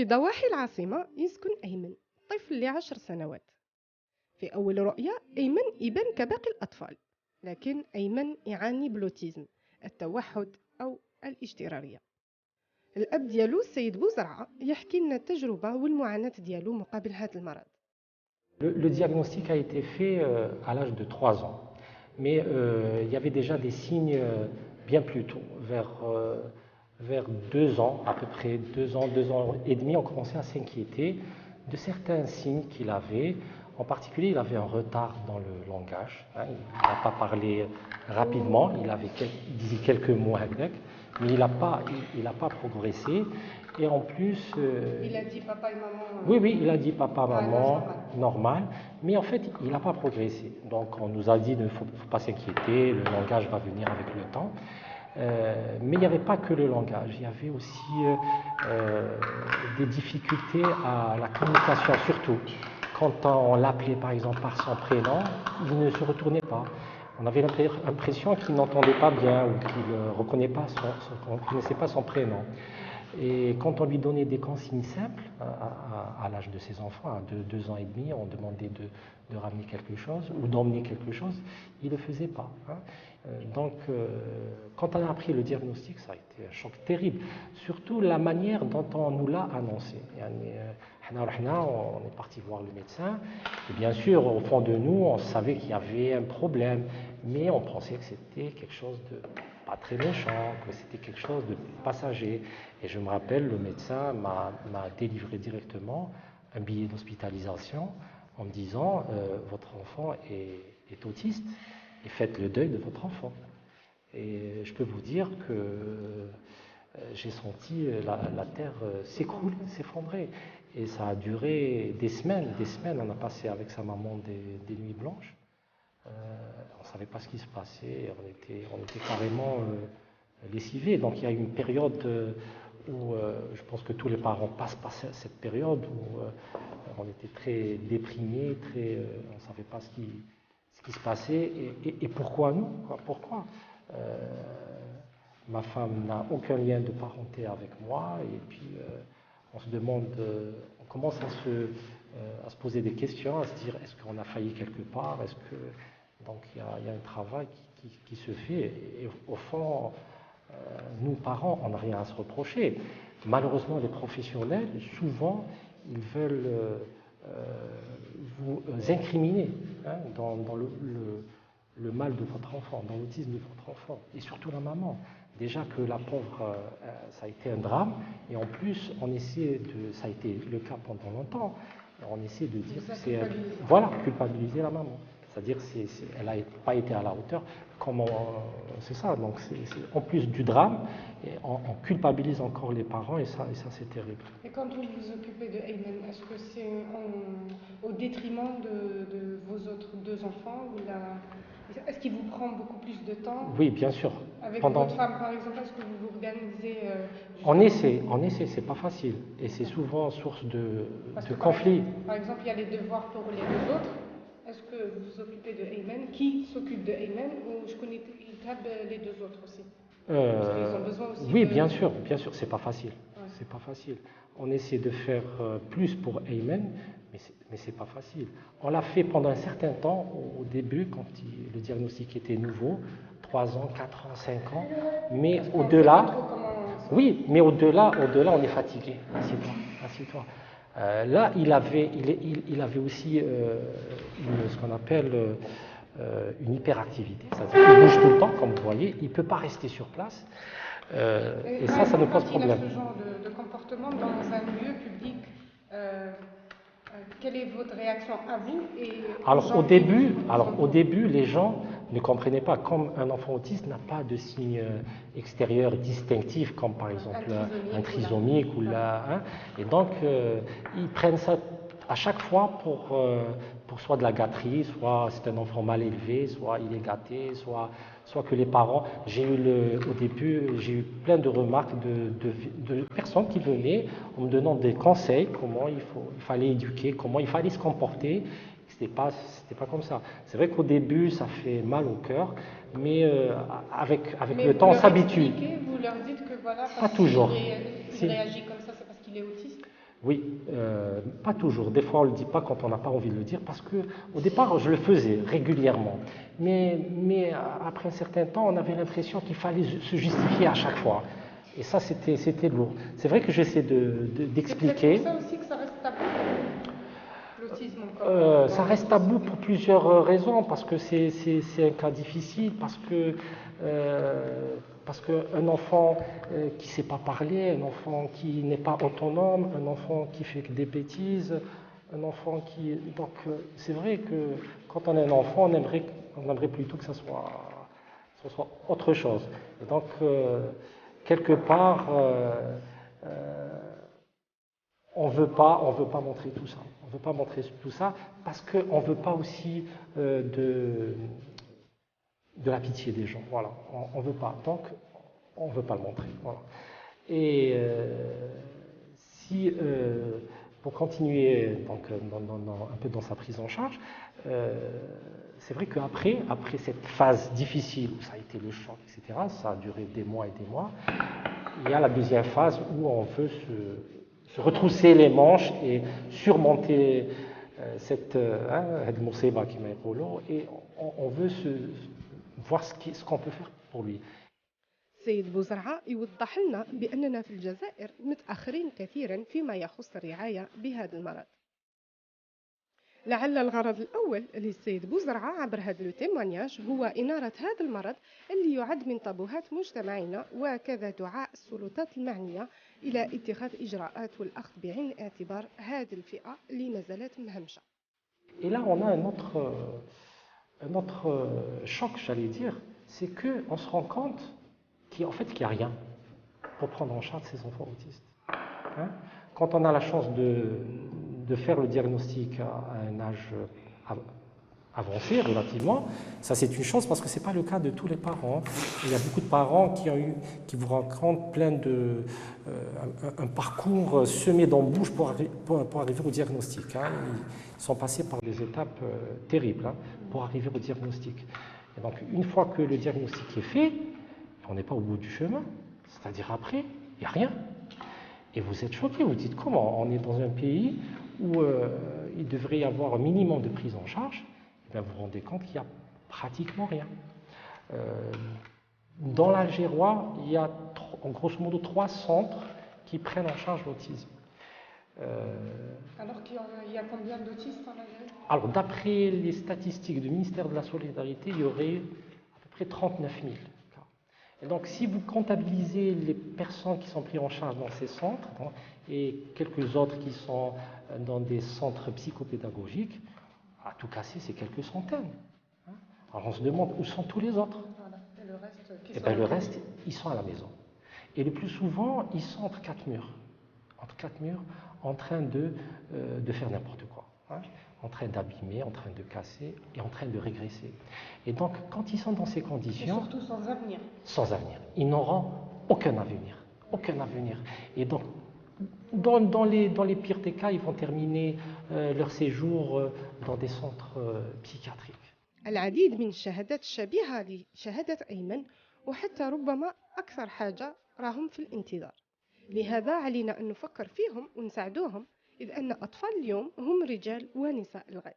في ضواحي العاصمة يسكن أيمن، طفل ل10 سنوات. في أول رؤية أيمن يبان كباقي الأطفال، لكن أيمن يعاني بلوتيزم، التوحد أو الاجترارية. الأب ديالو السيد بوزرعة يحكي لنا التجربة والمعاناة ديالو مقابل هذا المرض. Le diagnostic a été fait à l'âge de 3 ans, mais il y avait déjà des signes bien plus tôt, vers 2 ans, à peu près 2 ans et demi, on commençait à s'inquiéter de certains signes qu'il avait. En particulier, il avait un retard dans le langage, hein, il n'a pas parlé rapidement, il disait quelques mots avec, mais il n'a pas progressé. Et en plus... il a dit papa et maman... Oui, il a dit papa, maman, normal, mais en fait, il n'a pas progressé. Donc, on nous a dit, il ne faut pas s'inquiéter, le langage va venir avec le temps. Mais il n'y avait pas que le langage, il y avait aussi des difficultés à la communication, surtout. Quand on l'appelait, par exemple, par son prénom, il ne se retournait pas. On avait l'impression qu'il n'entendait pas bien ou qu'il ne reconnaissait pas son prénom. Et quand on lui donnait des consignes simples, à l'âge de ses enfants, à 2 ans et demi, on demandait de ramener quelque chose ou d'emmener quelque chose, il ne le faisait pas. Hein. Donc, quand on a appris le diagnostic, ça a été un choc terrible. Surtout la manière dont on nous l'a annoncé. On est parti voir le médecin, et bien sûr, au fond de nous, on savait qu'il y avait un problème, mais on pensait que c'était quelque chose de pas très méchant, que c'était quelque chose de passager. Et je me rappelle, le médecin m'a délivré directement un billet d'hospitalisation en me disant votre enfant est autiste et faites le deuil de votre enfant. Et je peux vous dire que j'ai senti la terre s'écrouler, s'effondrer. Et ça a duré des semaines. On a passé avec sa maman des nuits blanches. On ne savait pas ce qui se passait, on était carrément lessivés. Donc il y a eu une période où je pense que tous les parents passent par cette période où on était très déprimés, on ne savait pas ce qui se passait et pourquoi nous, pourquoi ma femme n'a aucun lien de parenté avec moi et puis on se demande, on commence à se poser des questions, à se dire est-ce qu'on a failli quelque part, donc il y a un travail qui se fait et au fond nous parents on n'a rien à se reprocher. Malheureusement les professionnels souvent ils veulent vous incriminer hein, dans le mal de votre enfant, dans l'autisme de votre enfant et surtout la maman. Déjà que la pauvre, ça a été un drame, et en plus, ça a été le cas pendant longtemps, on essaie de dire que c'est... Voilà, culpabiliser la maman. C'est-à-dire qu'elle n'a pas été à la hauteur. C'est ça, donc en plus du drame, on culpabilise encore les parents, et ça c'est terrible. Et quand vous vous occupez de Ayman, est-ce que c'est au détriment de vos autres 2 enfants Est-ce qu'il vous prend beaucoup plus de temps? Oui, bien sûr. Avec votre femme, par exemple, est-ce que vous vous organisez On essaie, c'est pas facile. Et c'est souvent source de conflits. Par exemple, il y a les devoirs pour les 2 autres. Est-ce que vous vous occupez de Ayman? Qui s'occupe de Ayman? Ou je connais les 2 autres aussi? Parce qu'ils ont besoin aussi oui, bien sûr, c'est pas facile. Ouais. C'est pas facile. On essaie de faire plus pour Ayman, mais c'est pas facile. On l'a fait pendant un certain temps, au début, quand le diagnostic était nouveau, 3 ans, 4 ans, 5 ans, mais au-delà... Oui, mais au-delà, on est fatigué. Assieds-toi. Là, il avait aussi ce qu'on appelle une hyperactivité. C'est-à-dire qu'il bouge tout le temps, comme vous voyez, il ne peut pas rester sur place. Et ça nous pose problème. Quand il a ce genre de comportement dans un lieu public, quelle est votre réaction à vous Alors au début, les gens ne comprenaient pas. Comme un enfant autiste n'a pas de signes extérieurs distinctifs, comme par exemple un trisomique ou et donc ils prennent ça à chaque fois pour soit de la gâterie, soit c'est un enfant mal élevé, soit il est gâté, soit que les parents, au début, j'ai eu plein de remarques de personnes qui venaient en me donnant des conseils, comment il fallait éduquer, comment il fallait se comporter. C'était pas comme ça. C'est vrai qu'au début, ça fait mal au cœur, mais avec le temps, on s'habitue. Vous leur dites que voilà, pas toujours. Il réagit comme ça, c'est parce qu'il est autiste? Oui, pas toujours. Des fois, on ne le dit pas quand on n'a pas envie de le dire, parce que au départ, je le faisais régulièrement. Mais après un certain temps, on avait l'impression qu'il fallait se justifier à chaque fois. Et ça, c'était lourd. C'est vrai que j'essaie d'expliquer. C'est pour ça aussi que ça reste tabou, l'autisme. Ça reste tabou pour plusieurs raisons, parce que c'est un cas difficile, parce qu'un enfant qui ne sait pas parler, un enfant qui n'est pas autonome, un enfant qui fait que des bêtises, un enfant qui... Donc c'est vrai que quand on est un enfant, on aimerait plutôt que ça soit autre chose. Et donc, quelque part, on veut pas montrer tout ça. On veut pas montrer tout ça parce qu'on ne veut pas aussi de la pitié des gens. Voilà, on ne veut pas. Donc, on ne veut pas le montrer. Voilà. Et si, pour continuer donc, un peu dans sa prise en charge, c'est vrai qu'après cette phase difficile où ça a été le choc, etc., ça a duré des mois et des mois, il y a la deuxième phase où on veut se retrousser les manches et surmonter cette المصيبة كما يقولوا, et on veut voir ce qu'on peut faire pour lui. سيد بوزرعة يوضح لنا بأننا في الجزائر متأخرين كثيرا فيما يخص الرعاية بهذا المرض. لعل الغرض الأول للسيد بوزرعة عبر هذا التيمونياج هو إنارة هذا المرض اللي يعد من طابوهات مجتمعنا، وكذا دعاء السلطات المعنية إلى اتخاذ إجراءات والأخذ بعين الاعتبار هذه الفئة اللي ما زالت مهمشة. Et là, on a un autre choc, j'allais dire, c'est qu'on se rend compte qu'il n'y a rien pour prendre en charge ces enfants autistes. Hein? Quand on a la chance de faire le diagnostic à un âge avancé relativement, ça c'est une chance parce que ce n'est pas le cas de tous les parents. Il y a beaucoup de parents qui vous racontent un parcours semé d'embûches pour arriver au diagnostic. Hein. Ils sont passés par des étapes terribles pour arriver au diagnostic. Et donc une fois que le diagnostic est fait, on n'est pas au bout du chemin, c'est-à-dire après, il n'y a rien. Et vous êtes choqué, vous dites comment on est dans un pays où il devrait y avoir un minimum de prise en charge, et bien vous vous rendez compte qu'il n'y a pratiquement rien. Dans l'Algérois, il y a en grosso modo 3 centres qui prennent en charge l'autisme. Alors qu'il y a combien d'autistes en Algérie? Alors d'après les statistiques du ministère de la Solidarité, il y aurait à peu près 39 000. Et donc, si vous comptabilisez les personnes qui sont prises en charge dans ces centres et quelques autres qui sont dans des centres psychopédagogiques, à tout casser, c'est quelques centaines. Alors, on se demande où sont tous les autres. Voilà. Et le reste, ils sont à la maison. Et le plus souvent, ils sont entre 4 murs. Entre 4 murs, en train de faire n'importe quoi. En train d'abîmer, en train de casser et en train de régresser. Et donc, quand ils sont dans ces conditions... Et surtout sans avenir. Sans avenir. Ils n'auront aucun avenir. Aucun avenir. Et donc, dans les pires des cas, ils vont terminer leur séjour dans des centres psychiatriques. العديد من الشهادات الشبيهة لشهادة أيمن، وحتى ربما أكثر حاجة راهم في الانتظار. لهذا علينا أن نفكر فيهم ونساعدوهم، إذ أن أطفال اليوم هم رجال ونساء الغد.